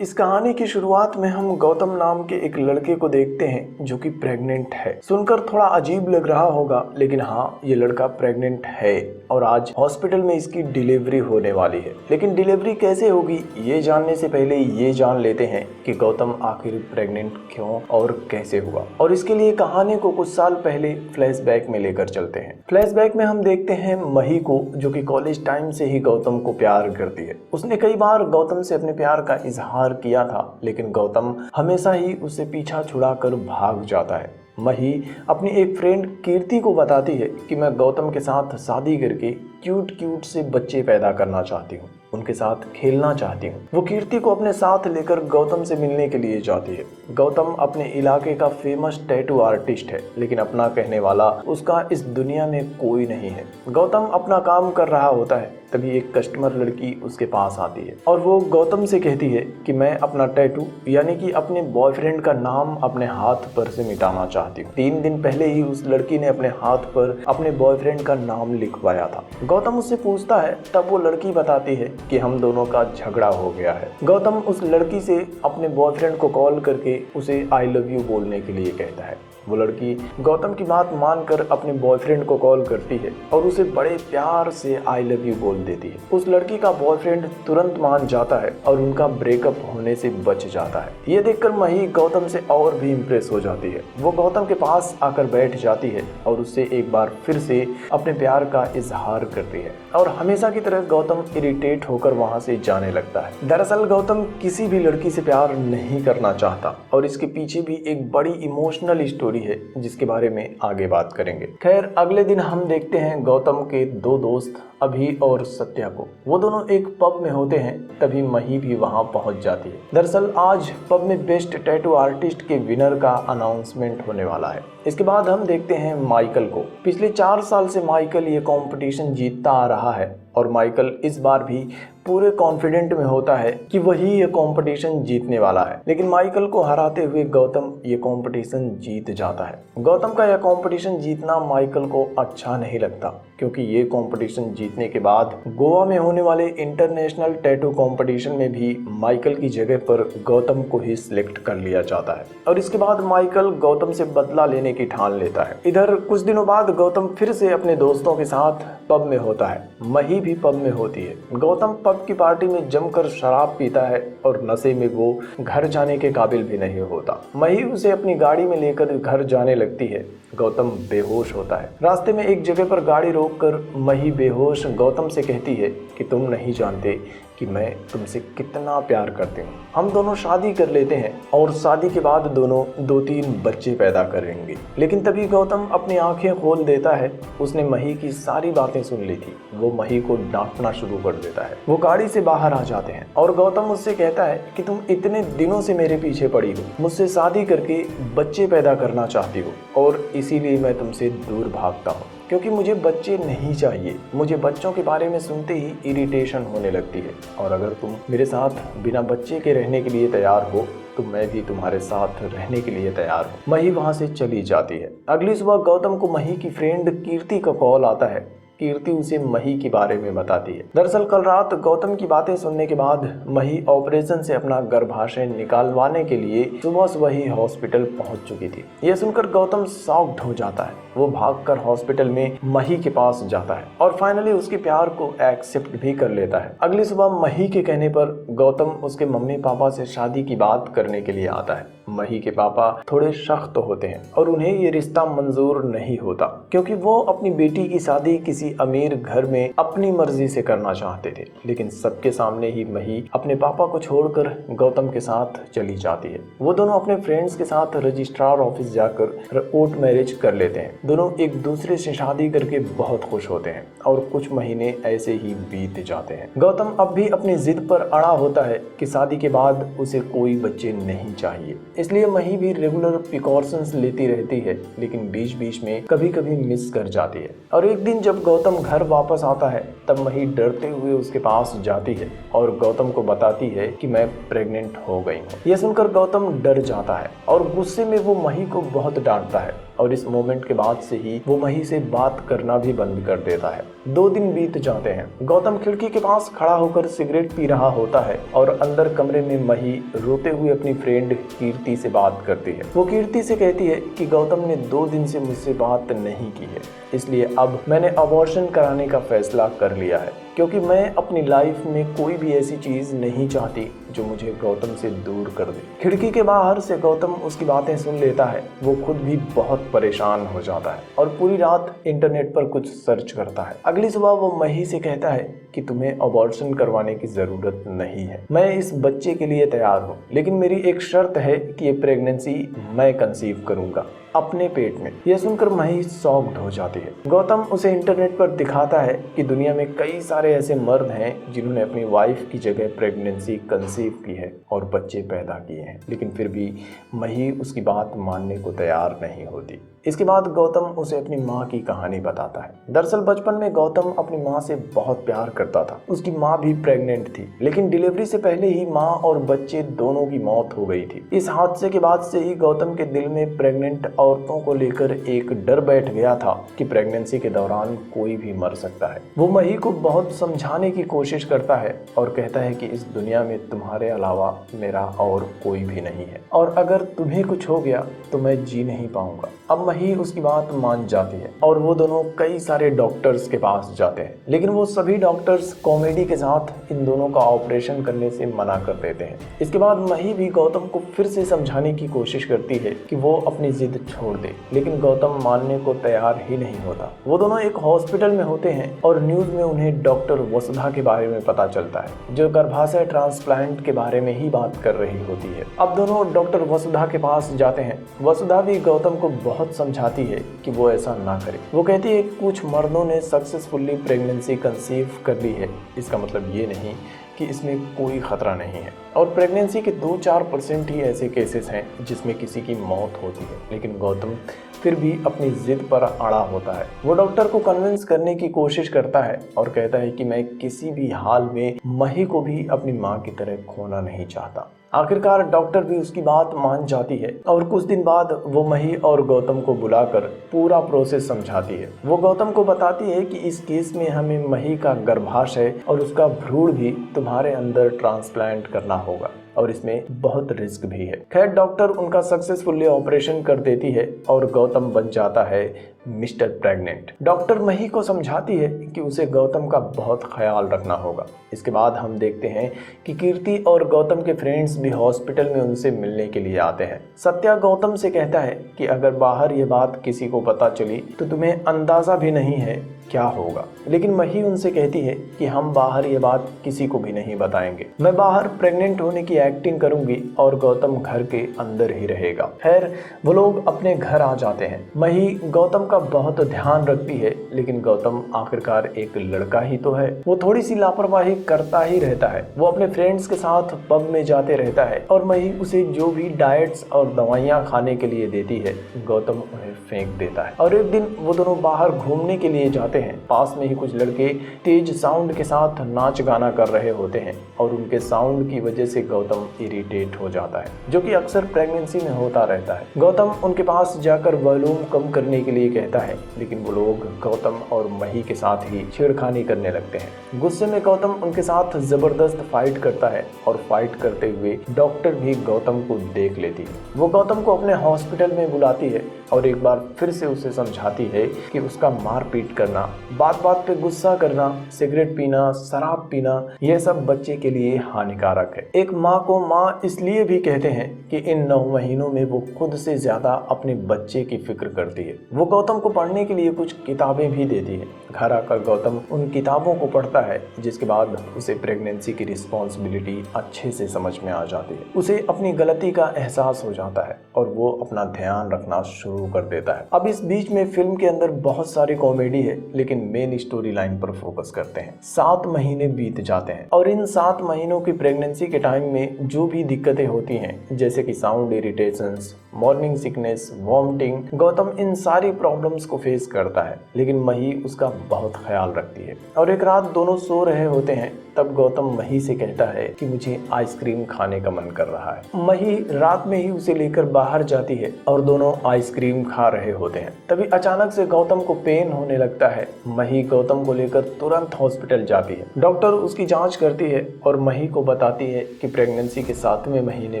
इस कहानी की शुरुआत में हम गौतम नाम के एक लड़के को देखते हैं जो कि प्रेग्नेंट है। सुनकर थोड़ा अजीब लग रहा होगा, लेकिन हाँ, ये लड़का प्रेग्नेंट है और आज हॉस्पिटल में इसकी डिलीवरी होने वाली है। लेकिन डिलीवरी कैसे होगी, ये जानने से पहले ये जान लेते हैं कि गौतम आखिर प्रेग्नेंट क्यों और कैसे हुआ। और इसके लिए कहानी को कुछ साल पहले फ्लैशबैक में लेकर चलते हैं। फ्लैशबैक में हम देखते हैं मही को, जो कि कॉलेज टाइम से ही गौतम को प्यार करती है। उसने कई बार गौतम से अपने प्यार का इजहार किया था, लेकिन गौतम हमेशा ही उससे पीछा छुड़ाकर भाग जाता है। मही अपनी एक फ्रेंड कीर्ति को बताती है कि मैं गौतम के साथ शादी करके क्यूट से बच्चे पैदा करना चाहती हूँ, उनके साथ खेलना चाहती हूँ। वो कीर्ति को अपने साथ लेकर गौतम से मिलने के लिए जाती है। गौतम अपने इलाके का फेमस टैटू आर्टिस्ट है, लेकिन अपना कहने वाला उसका इस दुनिया में कोई नहीं है। गौतम अपना काम कर रहा होता है, तभी एक कस्टमर लड़की उसके पास आती है और वो गौतम से कहती है कि मैं अपना टैटू यानी कि अपने बॉयफ्रेंड का नाम अपने हाथ पर से मिटाना चाहती हूँ। 3 दिन पहले ही उस लड़की ने अपने हाथ पर अपने बॉयफ्रेंड का नाम लिखवाया था। गौतम उससे पूछता है, तब वो लड़की बताती है कि हम दोनों का झगड़ा हो गया है। गौतम उस लड़की से अपने बॉयफ्रेंड को कॉल करके उसे आई लव यू बोलने के लिए कहता है। वो लड़की गौतम की बात मानकर अपने बॉयफ्रेंड को कॉल करती है और उसे बड़े प्यार से आई लव यू बोल देती है। उस लड़की का बॉयफ्रेंड तुरंत मान जाता है और उनका ब्रेकअप होने से बच जाता है। ये देखकर मही गौतम से और भी इम्प्रेस हो जाती है। वो गौतम के पास आकर बैठ जाती है और उससे एक बार फिर से अपने प्यार का इजहार करती है और हमेशा की तरह गौतम इरिटेट होकर वहां से जाने लगता है। दरअसल गौतम किसी भी लड़की से प्यार नहीं करना चाहता और इसके पीछे भी एक बड़ी इमोशनल स्टोरी है, जिसके बारे में आगे बात करेंगे। खैर, अगले दिन हम देखते हैं गौतम के 2 दोस्त अभी और सत्या को। वो दोनों एक पब में होते हैं, तभी मही भी वहां पहुंच जाती है। दरअसल आज पब में बेस्ट टैटू आर्टिस्ट के विनर का अनाउंसमेंट होने वाला है। इसके बाद हम देखते हैं माइकल को। पिछले 4 साल से माइकल ये कंपटीशन जीतता आ रहा है और माइकल इस बार भी पूरे कॉन्फिडेंट में होता है कि वही ये कंपटीशन जीतने वाला है। लेकिन माइकल को हराते हुए गौतम ये कंपटीशन जीत जाता है। गौतम का यह कंपटीशन जीतना माइकल को अच्छा नहीं लगता, क्योंकि ये कंपटीशन जीतने के बाद गोवा में होने वाले इंटरनेशनल टैटू कंपटीशन में भी माइकल की जगह पर गौतम को ही सिलेक्ट कर लिया जाता है और इसके बाद माइकल गौतम से बदला लेने की ठान लेता है। इधर कुछ दिनों बाद गौतम फिर से अपने दोस्तों के साथ पब में होता है। मही भी पब में होती है। गौतम पब की पार्टी में जमकर शराब पीता है और नशे में वो घर जाने के काबिल भी नहीं होता। मही उसे अपनी गाड़ी में लेकर घर जाने लगती है। गौतम बेहोश होता है। रास्ते में एक जगह पर गाड़ी रोककर मही बेहोश गौतम से कहती है कि तुम नहीं जानते कि मैं तुमसे कितना प्यार करती हूँ। हम दोनों शादी कर लेते हैं और शादी के बाद दोनों 2-3 बच्चे पैदा करेंगे। लेकिन तभी गौतम अपनी आंखें खोल देता है। उसने मही की सारी बातें सुन ली थी। वो मही को डांटना शुरू कर देता है। वो गाड़ी से बाहर आ जाते हैं और गौतम उससे कहता है कि तुम इतने दिनों से मेरे पीछे पड़ी हो, मुझसे शादी करके बच्चे पैदा करना चाहती हो और इसीलिए मैं तुमसे दूर भागता हूँ, क्योंकि मुझे बच्चे नहीं चाहिए। मुझे बच्चों के बारे में सुनते ही इरिटेशन होने लगती है और अगर तुम मेरे साथ बिना बच्चे के रहने के लिए तैयार हो तो मैं भी तुम्हारे साथ रहने के लिए तैयार हूँ। मही वहां से चली जाती है। अगली सुबह गौतम को मही की फ्रेंड कीर्ति का कॉल आता है। कीर्ति उसे मही के बारे में बताती है। दरअसल कल रात गौतम की बातें सुनने के बाद मही ऑपरेशन से अपना गर्भाशय निकालवाने के लिए सुबह ही हॉस्पिटल पहुंच चुकी थी। यह सुनकर गौतम शॉक्ड हो जाता है। वो भागकर हॉस्पिटल में मही के पास जाता है और फाइनली उसके प्यार को एक्सेप्ट भी कर लेता है। अगली सुबह मही के कहने पर गौतम उसके मम्मी पापा से शादी की बात करने के लिए आता है। मही के पापा थोड़े सख्त होते हैं और उन्हें ये रिश्ता मंजूर नहीं होता, क्योंकि वो अपनी बेटी की शादी किसी अमीर घर में अपनी मर्जी से करना चाहते थे। लेकिन सबके सामने ही मही अपने पापा को छोड़कर गौतम के साथ चली जाती है। वो दोनों अपने फ्रेंड्स के साथ रजिस्ट्रार ऑफिस जाकर कोर्ट मैरिज कर लेते हैं। दोनों एक दूसरे से शादी करके बहुत खुश होते हैं और कुछ महीने ऐसे ही बीत जाते हैं। गौतम अब भी अपनी जिद पर अड़ा होता है कि शादी के बाद उसे कोई बच्चे नहीं चाहिए, इसलिए मही भी रेगुलर प्रिकॉशंस लेती रहती है, लेकिन बीच बीच में कभी कभी मिस कर जाती है। और एक दिन जब गौतम घर वापस आता है तब मही डरते हुए उसके पास जाती है और गौतम को बताती है कि मैं प्रेग्नेंट हो गई हूँ। यह सुनकर गौतम डर जाता है और गुस्से में वो मही को बहुत डांटता है और इस मोमेंट के बाद से ही वो मही से बात करना भी बंद कर देता है। 2 दिन बीत जाते हैं। गौतम खिड़की के पास खड़ा होकर सिगरेट पी रहा होता है और अंदर कमरे में मही रोते हुए अपनी फ्रेंड कीर्ति से बात करती है। वो कीर्ति से कहती है कि गौतम ने 2 दिन से मुझसे बात नहीं की है, इसलिए अब मैंने अबॉर्शन कराने का फैसला कर लिया है, क्योंकि मैं अपनी लाइफ में कोई भी ऐसी चीज नहीं चाहती जो मुझे गौतम से दूर कर दे। खिड़की के बाहर से गौतम उसकी बातें सुन लेता है। वो खुद भी बहुत परेशान हो जाता है और पूरी रात इंटरनेट पर कुछ सर्च करता है। अगली सुबह वो मही से कहता है कि तुम्हें अबॉर्शन करवाने की जरूरत नहीं है, मैं इस बच्चे के लिए तैयार हूँ, लेकिन मेरी एक शर्त है कि ये प्रेगनेंसी मैं कंसीव करूंगा अपने पेट में। यह सुनकर मही शॉक्ड हो जाती है। गौतम उसे इंटरनेट पर दिखाता है कि दुनिया में कई सारे ऐसे मर्द हैं जिन्होंने अपनी वाइफ की जगह प्रेगनेंसी कंसीव की है और बच्चे पैदा किए हैं, लेकिन फिर भी मही उसकी बात मानने को तैयार नहीं होती। इसके बाद गौतम उसे अपनी माँ की कहानी बताता है। दरअसल बचपन में गौतम अपनी माँ से बहुत प्यार करता था। उसकी माँ भी प्रेग्नेंट थी, लेकिन डिलीवरी से पहले ही माँ और बच्चे दोनों की मौत हो गई थी। इस हादसे के बाद से ही गौतम के दिल में प्रेग्नेंट औरतों को लेकर एक डर बैठ गया था कि प्रेगनेंसी के दौरान कोई भी मर सकता है। वो मही को बहुत समझाने की कोशिश करता है और कहता है कि इस दुनिया में तुम्हारे अलावा मेरा और कोई भी नहीं है, और अगर तुम्हें कुछ हो गया तो मैं जी नहीं पाऊंगा। अब मही उसकी बात मान जाती है और वो दोनों कई सारे डॉक्टर्स के पास जाते हैं, लेकिन वो सभी डॉक्टर्स कॉमेडी के साथ इन दोनों का ऑपरेशन करने से मना कर देते हैं। इसके बाद मही भी गौतम को फिर से समझाने की कोशिश करती है कि वो अपनी जिद छोड़ दे, लेकिन गौतम मानने को तैयार ही नहीं होता। वो दोनों एक हॉस्पिटल में होते हैं और न्यूज में उन्हें डॉक्टर वसुधा के बारे में पता चलता है, जो गर्भाशय ट्रांसप्लांट के बारे में ही बात कर रही होती है। अब दोनों डॉक्टर वसुधा के पास जाते हैं। वसुधा भी गौतम को बहुत समझाती है कि वो ऐसा ना करे। वो कहती है कि कुछ मर्दों ने सक्सेसफुली प्रेगनेंसी कंसीव कर ली है, इसका मतलब ये नहीं कि इसमें कोई खतरा नहीं है, और प्रेगनेंसी के 2-4% ही ऐसे केसेस हैं जिसमें किसी की मौत होती है। लेकिन गौतम फिर भी अपनी जिद पर अड़ा होता है। वो डॉक्टर को कन्विंस करने की कोशिश करता है और कहता है कि मैं किसी भी हाल में मही को भी अपनी माँ की तरह खोना नहीं चाहता। आखिरकार डॉक्टर भी उसकी बात मान जाती है और कुछ दिन बाद वो मही और गौतम को बुलाकर पूरा प्रोसेस समझाती है। वो गौतम को बताती है कि इस केस में हमें मही का गर्भाशय और उसका भ्रूण भी तुम्हारे अंदर ट्रांसप्लांट करना होगा और इसमें बहुत रिस्क भी है। खैर डॉक्टर उनका सक्सेसफुली ऑपरेशन कर देती है और गौतम बन जाता है मिस्टर प्रेग्नेंट। डॉक्टर मही को समझाती है कि उसे गौतम का बहुत ख्याल रखना होगा। इसके बाद हम देखते हैं कि कीर्ति और गौतम के फ्रेंड्स भी हॉस्पिटल में उनसे मिलने के लिए आते हैं। सत्या गौतम से कहता है कि अगर बाहर ये बात किसी को पता चली तो तुम्हें अंदाजा भी नहीं है क्या होगा। लेकिन मही उनसे कहती है कि हम बाहर ये बात किसी को भी नहीं बताएंगे, मैं बाहर प्रेग्नेंट होने की एक्टिंग करूंगी और गौतम घर के अंदर ही रहेगा। खैर वो लोग अपने घर आ जाते हैं। मही गौतम का बहुत ध्यान रखती है, लेकिन गौतम आखिरकार एक लड़का ही तो है, वो थोड़ी सी लापरवाही करता ही रहता है। वो अपने फ्रेंड्स के साथ पब में जाते रहता है और मही उसे जो भी डाइट्स और दवाइयाँ खाने के लिए देती है गौतम उन्हें फेंक देता है। और एक दिन वो दोनों बाहर घूमने के लिए जाते हैं। पास में ही कुछ लड़के तेज साउंड के साथ नाच गाना कर रहे होते हैं और उनके साउंड की वजह से गौतम इरिटेट हो जाता है, जो कि अक्सर प्रेगनेंसी में होता रहता है। गौतम उनके पास जाकर वॉल्यूम कम करने के लिए कहता है, लेकिन वो लोग गौतम और मही के साथ ही छेड़खानी करने लगते हैं। गुस्से में गौतम उनके साथ जबरदस्त फाइट करता है और फाइट करते हुए डॉक्टर भी गौतम को देख लेती है। वो गौतम को अपने हॉस्पिटल में बुलाती है और एक बार फिर से उसे समझाती है कि उसका मारपीट करना, बात बात पे गुस्सा करना, सिगरेट पीना, शराब पीना, यह सब बच्चे के लिए हानिकारक है। एक माँ को माँ इसलिए भी कहते हैं कि इन 9 महीनों में वो खुद से ज्यादा अपने बच्चे की फिक्र करती है। वो गौतम को पढ़ने के लिए कुछ किताबें भी देती है। घर आकर गौतम उन किताबों को पढ़ता है, जिसके बाद उसे प्रेगनेंसी की रिस्पॉन्सिबिलिटी अच्छे से समझ में आ जाती है। उसे अपनी गलती का एहसास हो जाता है और वो अपना ध्यान रखना शुरू कर देता है। अब इस बीच में फिल्म के अंदर बहुत सारी कॉमेडी है, लेकिन मेन स्टोरी लाइन पर फोकस करते हैं। 7 महीने बीत जाते हैं और इन 7 महीनों की प्रेगनेंसी के टाइम में जो भी दिक्कतें होती हैं, जैसे कि sound irritations, morning sickness, vomiting. Gautam इन सारी प्रॉब्लम्स को फेस करता है, लेकिन मही उसका बहुत ख्याल रखती है। और एक रात दोनों सो रहे होते हैं, तब गौतम मही से कहता है कि मुझे आइसक्रीम खाने का मन कर रहा है। मही रात में ही उसे लेकर बाहर जाती है और दोनों आइसक्रीम खा रहे होते हैं। तभी अचानक से गौतम को पेन होने लगता है। मही गौतम को लेकर तुरंत हॉस्पिटल जाती है। डॉक्टर उसकी जांच करती है और मही को बताती है कि प्रेगनेंसी के 7वें महीने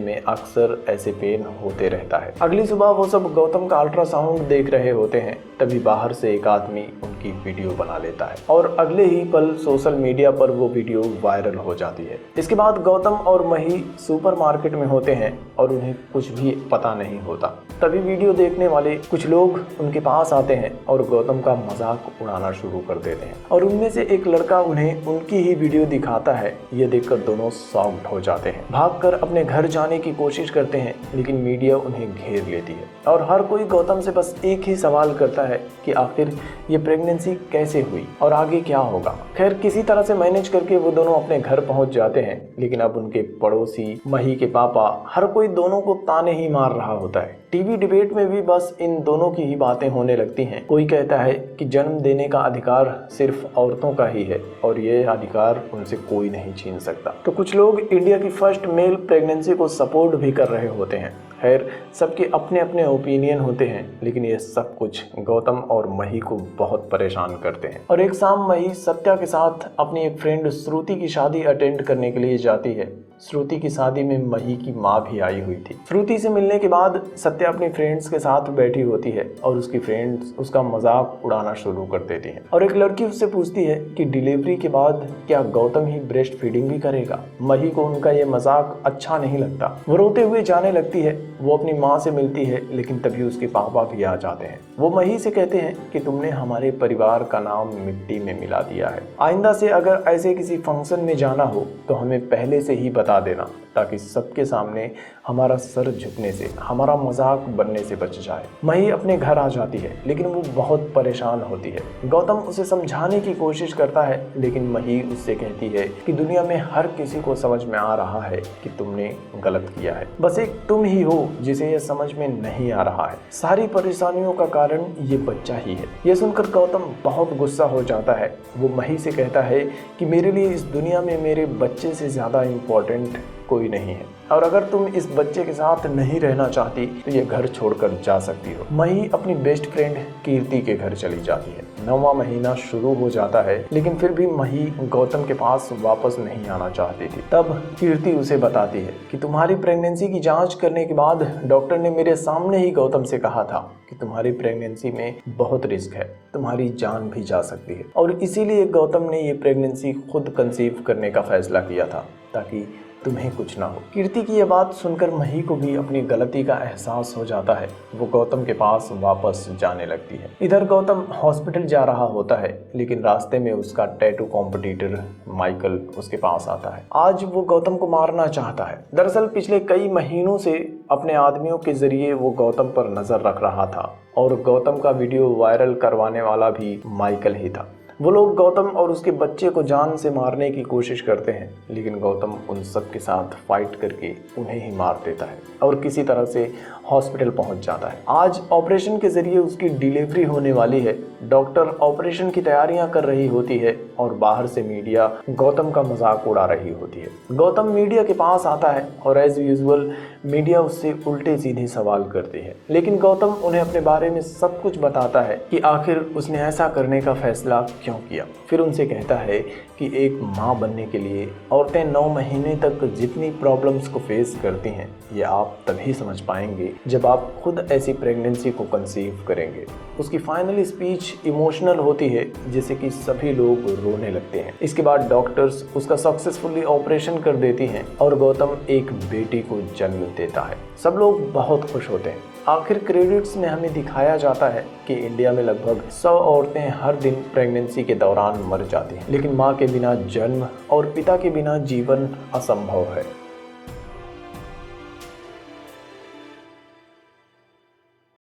में अक्सर ऐसे पेन होते रहता है। अगली सुबह वो सब गौतम का अल्ट्रासाउंड देख रहे होते हैं, तभी बाहर से एक आदमी उनकी वीडियो बना लेता है और अगले ही पल सोशल मीडिया पर वो वीडियो वायरल हो जाती है। इसके बाद गौतम और मही सुपरमार्केट में होते हैं और उन्हें कुछ भी पता नहीं होता। तभी वीडियो देखने वाले कुछ लोग उनके पास आते हैं और गौतम का मजाक उड़ाना शुरू कर देते हैं और उनमें से एक लड़का उन्हें उनकी ही वीडियो दिखाता है। ये देखकर दोनों शॉक्ड हो जाते हैं, भागकर अपने घर जाने की कोशिश करते हैं, लेकिन मीडिया उन्हें घेर लेती है और हर कोई गौतम से बस एक ही सवाल करता है कि आखिर ये प्रेगनेंसी कैसे हुई और आगे क्या होगा। खैर किसी तरह से मैनेज करके वो दोनों अपने घर पहुंच जाते हैं, लेकिन अब उनके पड़ोसी, मही के पापा, हर कोई दोनों को ताने ही मार रहा होता है। टीवी डिबेट में भी बस इन दोनों की ही बातें होने लगती हैं। कोई कहता है कि जन्म देने का अधिकार सिर्फ औरतों का ही है और ये अधिकार उनसे कोई नहीं छीन सकता। तो कुछ लोग इंडिया की फर्स्ट मेल प्रेगनेंसी को सपोर्ट भी कर रहे होते हैं। खैर सबके अपने अपने ओपिनियन होते हैं, लेकिन ये सब कुछ गौतम और मही को बहुत परेशान करते हैं। और एक शाम मही सत्या के साथ अपनी एक फ्रेंड श्रुति की शादी अटेंड करने के लिए जाती है। श्रुति की शादी में मही की माँ भी आई हुई थी। श्रुति से मिलने के बाद सत्या अपनी फ्रेंड्स के साथ बैठी होती है और उसकी फ्रेंड्स उसका मजाक उड़ाना शुरू कर देती हैं। और एक लड़की उससे पूछती है कि डिलीवरी के बाद क्या गौतम ही ब्रेस्ट फीडिंग भी करेगा। मही को उनका ये मजाक अच्छा नहीं लगता। वो रोते हुए जाने लगती है। वो अपनी माँ से मिलती है, लेकिन तभी उसके पापा भी आ जाते हैं। वो मही से कहते हैं कि तुमने हमारे परिवार का नाम मिट्टी में मिला दिया है। आइंदा से अगर ऐसे किसी फंक्शन में जाना हो तो हमें पहले से ही बता देना, ताकि सबके सामने हमारा सर झुकने से, हमारा मजाक बनने से बच जाए। मही अपने घर आ जाती है, लेकिन वो बहुत परेशान होती है। गौतम उसे समझाने की कोशिश करता है, लेकिन मही उससे कहती है कि दुनिया में हर किसी को समझ में आ रहा है कि तुमने गलत किया है, बस एक तुम ही हो जिसे यह समझ में नहीं आ रहा है। सारी परेशानियों का कारण ये बच्चा ही है। यह सुनकर गौतम बहुत गुस्सा हो जाता है। वो मही से कहता है कि मेरे लिए इस दुनिया में मेरे बच्चे से ज्यादा इम्पोर्टेंट कोई नहीं है, और अगर तुम इस बच्चे के साथ नहीं रहना चाहती तो ये घर छोड़कर जा सकती हो। मही अपनी बेस्ट फ्रेंड कीर्ति के घर चली जाती है। 9वां महीना शुरू हो जाता है, लेकिन फिर भी मही गौतम के पास वापस नहीं आना चाहती थी। तब कीर्ति उसे बताती है कि तुम्हारी प्रेगनेंसी की जांच करने के बाद डॉक्टर ने मेरे सामने ही गौतम से कहा था कि तुम्हारी प्रेगनेंसी में बहुत रिस्क है, तुम्हारी जान भी जा सकती है, और इसीलिए गौतम ने ये प्रेगनेंसी खुद कंसीव करने का फैसला किया था ताकि तुम्हें कुछ ना हो। कीर्ति की यह बात सुनकर मही को भी अपनी गलती का एहसास हो जाता है। वो गौतम के पास वापस जाने लगती है। इधर गौतम हॉस्पिटल जा रहा होता है, लेकिन रास्ते में उसका टैटू कॉम्पिटिटर माइकल उसके पास आता है। आज वो गौतम को मारना चाहता है। दरअसल पिछले कई महीनों से अपने आदमियों के जरिए वो गौतम पर नजर रख रहा था और गौतम का वीडियो वायरल करवाने वाला भी माइकल ही था। वो लोग गौतम और उसके बच्चे को जान से मारने की कोशिश करते हैं, लेकिन गौतम उन सब के साथ फाइट करके उन्हें ही मार देता है और किसी तरह से हॉस्पिटल पहुंच जाता है। आज ऑपरेशन के जरिए उसकी डिलीवरी होने वाली है। डॉक्टर ऑपरेशन की तैयारियां कर रही होती है और बाहर से मीडिया गौतम का मजाक उड़ा रही होती है। गौतम मीडिया के पास आता है और एज यूजुअल मीडिया उससे उल्टे सीधे सवाल करती है, लेकिन गौतम उन्हें अपने बारे में सब कुछ बताता है कि आखिर उसने ऐसा करने का फैसला क्यों किया। फिर उनसे कहता है कि एक माँ बनने के लिए औरतें 9 महीने तक जितनी प्रॉब्लम्स को फेस करती हैं, ये आप तभी समझ पाएंगे जब आप खुद ऐसी प्रेगनेंसी को कंसीव करेंगे। उसकी फाइनल स्पीच इमोशनल होती है, जिससे कि सभी लोग रोने लगते हैं। इसके बाद डॉक्टर्स उसका सक्सेसफुली ऑपरेशन कर देती हैं और गौतम एक बेटी को जन्म देता है। सब लोग बहुत खुश होते हैं। आखिर क्रेडिट्स में हमें दिखाया जाता है कि इंडिया में लगभग 100 औरतें हर दिन प्रेगनेंसी के दौरान मर जाती हैं, लेकिन माँ के बिना जन्म और पिता के बिना जीवन असंभव है।